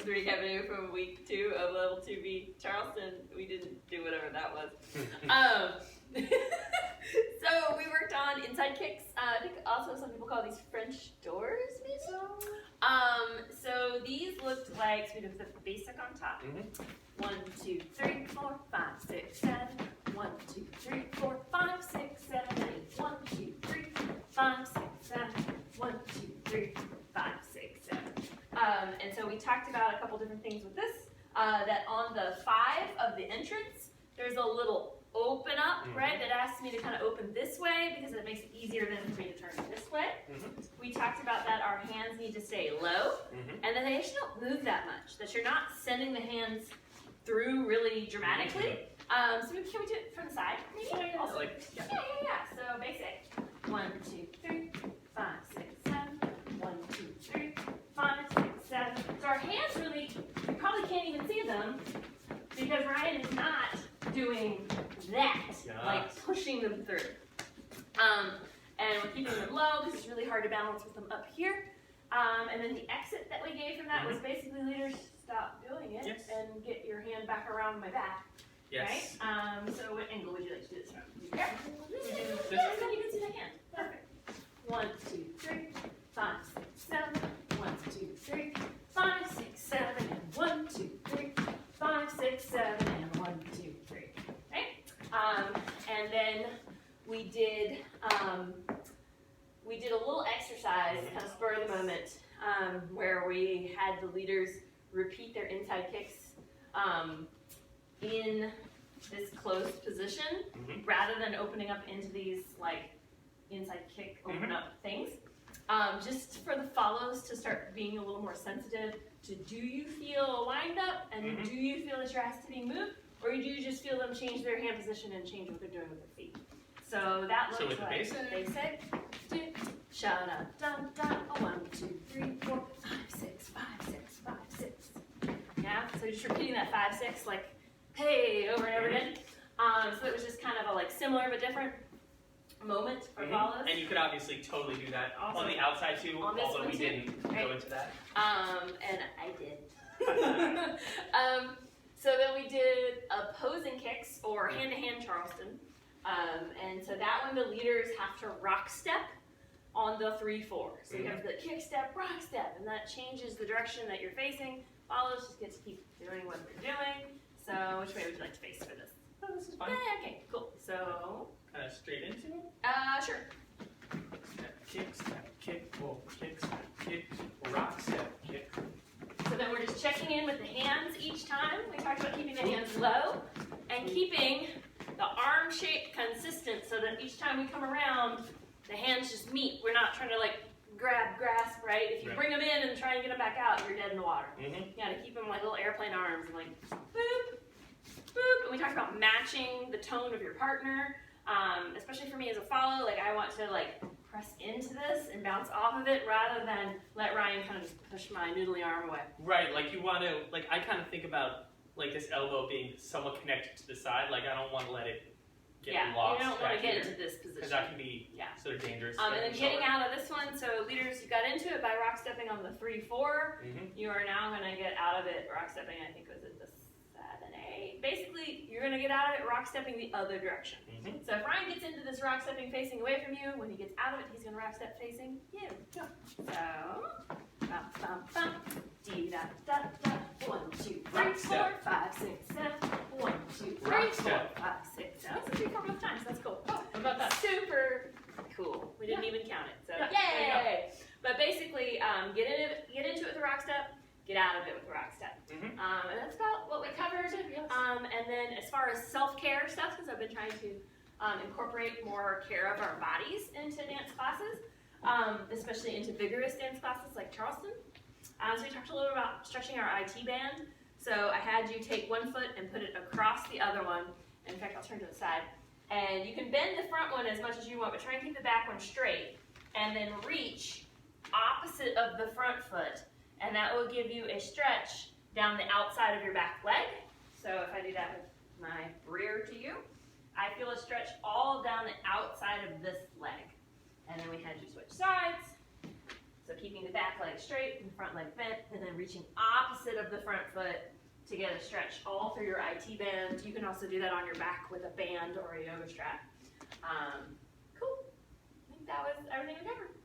just recapping you from week 2 of level 2B Charleston. We didn't do whatever that was. So we worked on inside kicks. I think also some people call these French doors, maybe? So these looked like, so we did the basic on top. 1, 2, 3, 4, 5, 6, 7. 1, 2, 3, 4, 5, 6, 7, 8. 1, 2, 3, 5, 6, 7. 1, 2, 3, 5, 6, 7. And so we talked about a couple different things with this. That on the 5 of the entrance, there's a little open up, right? That asks me to kind of open this way because it makes it easier then for me to turn this way. We talked about that our hands need to stay low, and that they actually don't move that much. That you're not sending the hands through really dramatically. So can we do it from the side? Maybe? Yeah. So basic. 1, 2, 3, 5, 6, 7. 1, 2, 3, 5, 6, 7. So our hands really, you probably can't even see them because Ryan is not doing that, like pushing them through. And we're keeping them low because it's really hard to balance with them up here. And then the exit that we gave from that was basically leaders stop doing it and get your hand back around my back. Yes. Right? So what angle would you like to do this from? Here. This You can see the hand. Perfect. 1, 2, 3, 5, 6, 7. 1, 2, 3, 5, 6, 7. And 1, 2, 3, 5, 6, 7. And 1, 2, 3. Right? And then we did a little exercise, kind of spur of the moment, where we had the leaders repeat their inside kicks in this closed position, rather than opening up into these like inside kick, open up things. Just for the follows to start being a little more sensitive to, do you feel lined up and do you feel that your ass is being moved, or do you just feel them change their hand position and change what they're doing with their feet? So that looks like basic. Shout out, dun dun. 1, 2, 3, 4, 5, 6, 5, 6, 5, 6. Yeah. So just repeating that 5, 6 like, hey, over and over again. So it was just kind of a like similar but different moment for follows. And you could obviously totally do that on the outside too, although we didn't go into that. And I did. So then we did opposing kicks or hand-to-hand Charleston. And so that one the leaders have to rock step on the 3, 4. So you have the kick step, rock step, and that changes the direction that you're facing. Follows just get to keep doing what they're doing. So which way would you like to face for this? Oh, this is fine. Yeah, okay, cool. So kind of straight into it? Sure. Step, kick, pull, kick, step, kick, rock, step, kick. So then we're just checking in with the hands each time. We talked about keeping the hands low and keeping the arm shape consistent so that each time we come around, the hands just meet. We're not trying to like grasp, right? If you bring them in and try and get them back out, you're dead in the water. You gotta keep them like little airplane arms and like boop, boop. And we talked about matching the tone of your partner. Especially for me as a follow, like I want to like press into this and bounce off of it rather than let Ryan kind of just push my noodly arm away. Right, like you want to, like I kind of think about like this elbow being somewhat connected to the side. Like I don't want to let it get lost. You don't want to get here, into this position. because that can be sort of dangerous. And then getting out of this one, so leaders, you got into it by rock stepping on the 3, 4. You are now going to get out of it rock stepping, I think was it the 7, 8. Basically, you're going to get out of it rock stepping the other direction. So if Ryan gets into this rock stepping facing away from you, when he gets out of it, he's going to rock step facing you. So, bum, bum, bum, dee da da da. 1, 2, 3, 4, 5, 6, 7. 1, 2, 3, 4, 5, 6, 7. That's a 3, 4 both times. That's cool. How about that? Super cool. We didn't even count it. So yay! But basically, get into it with a rock step. Get out of it with a rock step. And that's about what we covered. And then as far as self-care stuff, because I've been trying to incorporate more care of our bodies into dance classes, especially into vigorous dance classes like Charleston. So we talked a little about stretching our IT band. So I had you take one foot and put it across the other one. In fact, I'll turn to the side. And you can bend the front one as much as you want, but try and keep the back one straight. And then reach opposite of the front foot. And that will give you a stretch down the outside of your back leg. So if I do that with my rear to you, I feel a stretch all down the outside of this leg. And then we had you switch sides. So keeping the back leg straight and the front leg bent, and then reaching opposite of the front foot to get a stretch all through your IT band. You can also do that on your back with a band or a yoga strap. Cool. I think that was everything we covered.